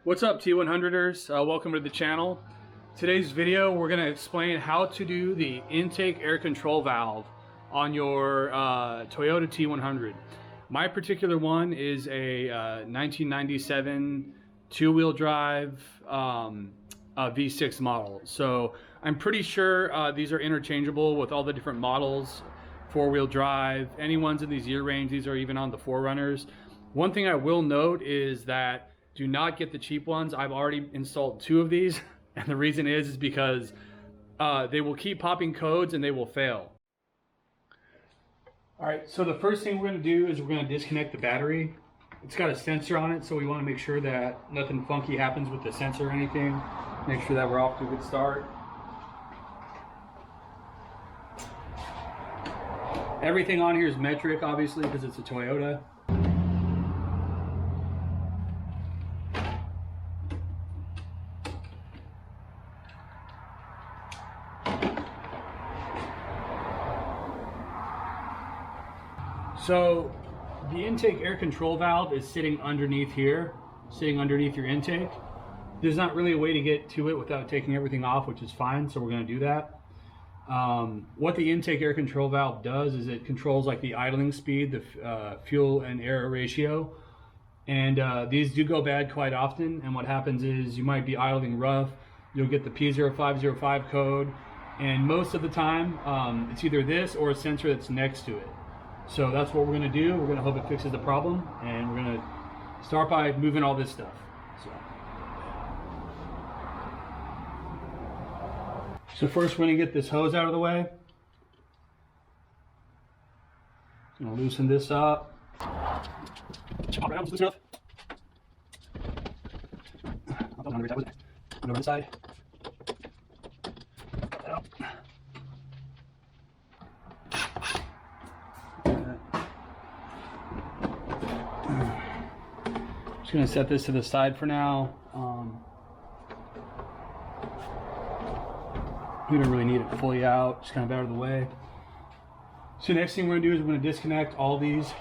What's up, T100ers? Welcome to the channel. Today's video, we're going to explain how to do the intake air control valve on your Toyota T100. My particular one is a 1997 two-wheel drive V6 model. So I'm pretty sure these are interchangeable with all the different models, four-wheel drive, any ones in these year range. These are even on the 4Runners. One thing I will note is that do not get the cheap ones. I've already installed 2 of these, and the reason is because they will keep popping codes and they will fail. All right, so the first thing we're going to do is we're going to disconnect the battery. It's got a sensor on it, so we want to make sure that nothing funky happens with the sensor or anything. Make sure that we're off to a good start. Everything on here is metric, obviously, because it's a Toyota. So the intake air control valve is sitting underneath here, sitting underneath your intake. There's not really a way to get to it without taking everything off, which is fine, so we're going to do that. What the intake air control valve does is it controls like the idling speed, the fuel and air ratio, and these do go bad quite often. And what happens is you might be idling rough, you'll get the P0505 code, and most of the time it's either this or a sensor that's next to it. So that's what we're going to do. We're going to hope it fixes the problem, and we're going to start by moving all this stuff. So first we're going to get this hose out of the way. I'm going to loosen this up. Pop around, loosen up. On the right side. Just going to set this to the side for now. We don't really need it fully out, just kind of out of the way. So next thing we're going to do is we're going to disconnect all these.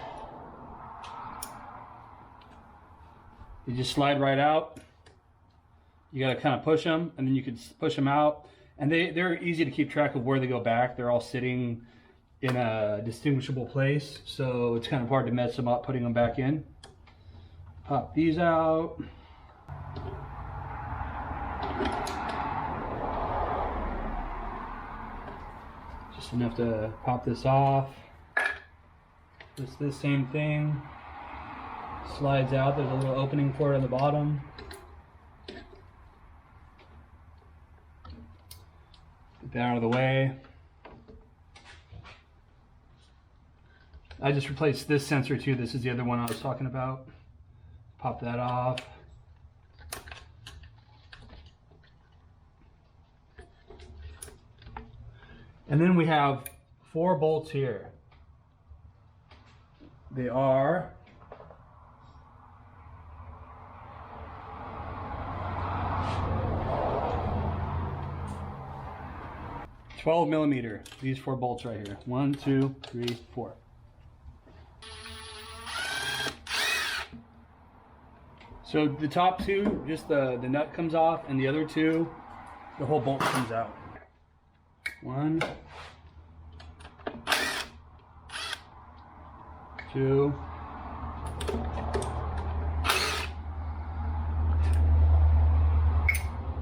They just slide right out. You got to kind of push them, and then you can push them out. And they're easy to keep track of where they go back. They're all sitting in a distinguishable place, so it's kind of hard to mess them up putting them back in. Pop these out. Just enough to pop this off. This same thing slides out. There's a little opening for it on the bottom. Get that out of the way. I just replaced this sensor too. This is the other one I was talking about. Pop that off. And then we have 4 bolts here. They are 12 millimeter. These 4 bolts right here. 1, 2, 3, 4. So the top 2, just the nut comes off, and the other 2, the whole bolt comes out. 1, 2,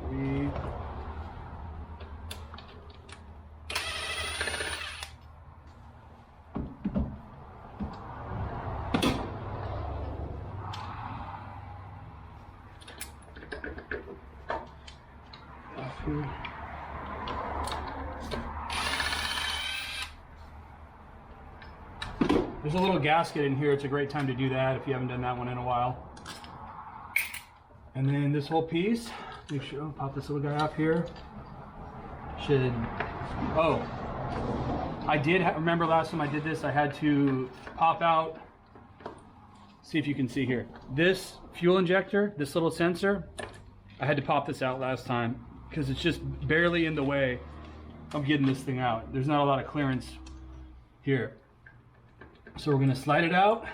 3, 4. There's a little gasket in here. It's a great time to do that if you haven't done that one in a while. And then this whole piece, make sure I'll pop this little guy off here. Should, oh, I did remember last time I did this, I had to pop out, see if you can see here. This fuel injector, this little sensor, I had to pop this out last time because it's just barely in the way of getting this thing out. There's not a lot of clearance here. So we're going to slide it out.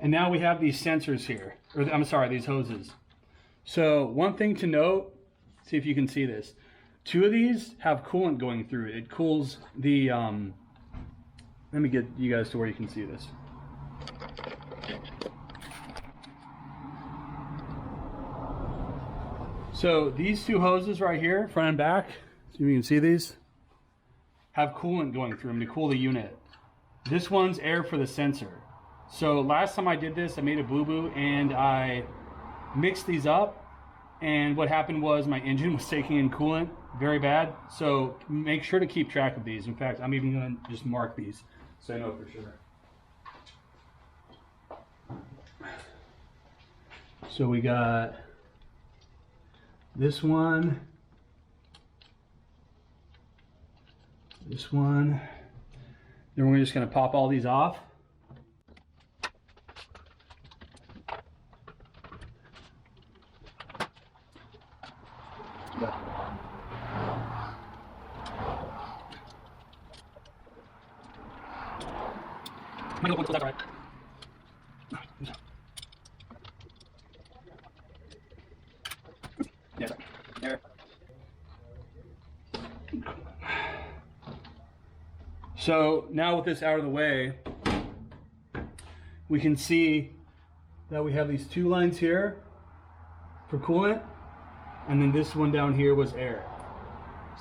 And now we have these sensors here, or I'm sorry, these hoses. So one thing to note, see if you can see this. 2 of these have coolant going through it. It cools the, let me get you guys to where you can see this. So these 2 hoses right here, front and back, see if you can see these, have coolant going through them to cool the unit. This one's air for the sensor. So last time I did this, I made a boo-boo and I mixed these up, and what happened was my engine was taking in coolant very bad. So make sure to keep track of these. In fact, I'm even going to just mark these so I know for sure. So we got this one, this one. Then we're just going to pop all these off. Right. Yeah, there. So now with this out of the way, we can see that we have these 2 lines here for coolant, and then this one down here was air.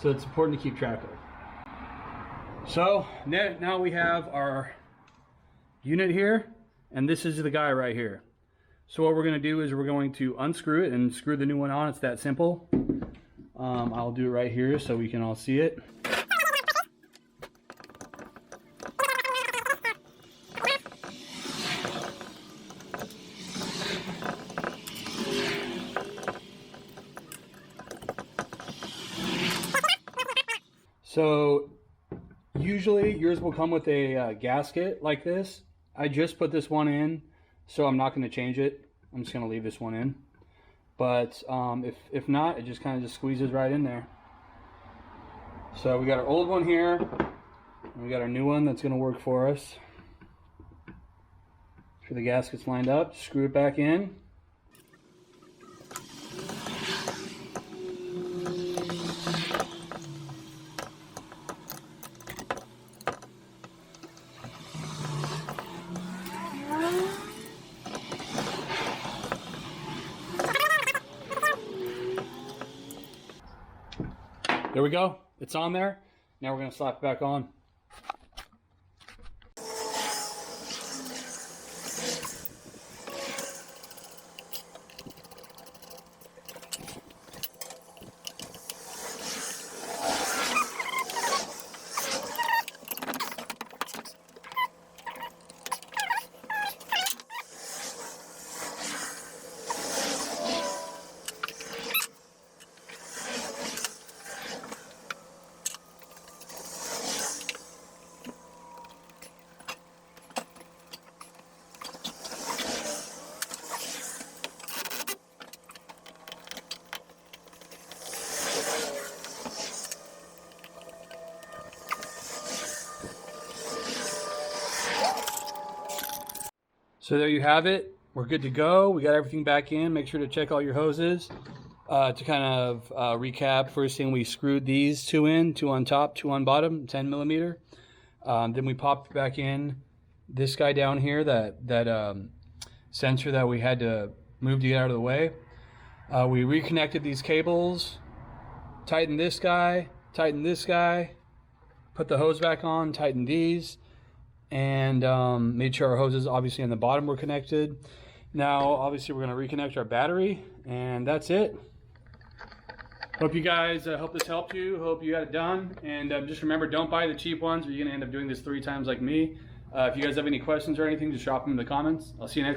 So it's important to keep track of. So now we have our unit here, and this is the guy right here. So what we're going to do is we're going to unscrew it and screw the new one on. It's that simple. I'll do it right here so we can all see it. So usually yours will come with a gasket like this. I just put this one in, so I'm not going to change it. I'm just going to leave this one in. But if not, it just kind of just squeezes right in there. So we got our old one here, and we got our new one that's going to work for us. Make sure the gasket's lined up, screw it back in. There we go. It's on there. Now we're going to slap it back on. So there you have it. We're good to go. We got everything back in. Make sure to check all your hoses. To kind of recap, first thing, we screwed these 2 in, 2 on top, 2 on bottom, 10 millimeter. Then we popped back in this guy down here, that sensor that we had to move to get out of the way. We reconnected these cables, tightened this guy, put the hose back on, tightened these, and made sure our hoses obviously on the bottom were connected. Now obviously we're going to reconnect our battery, and that's it. Hope you guys, hope this helped you, hope you got it done, and just remember, don't buy the cheap ones or you're going to end up doing this 3 times like me. If you guys have any questions or anything, just drop them in the comments. I'll see you next time.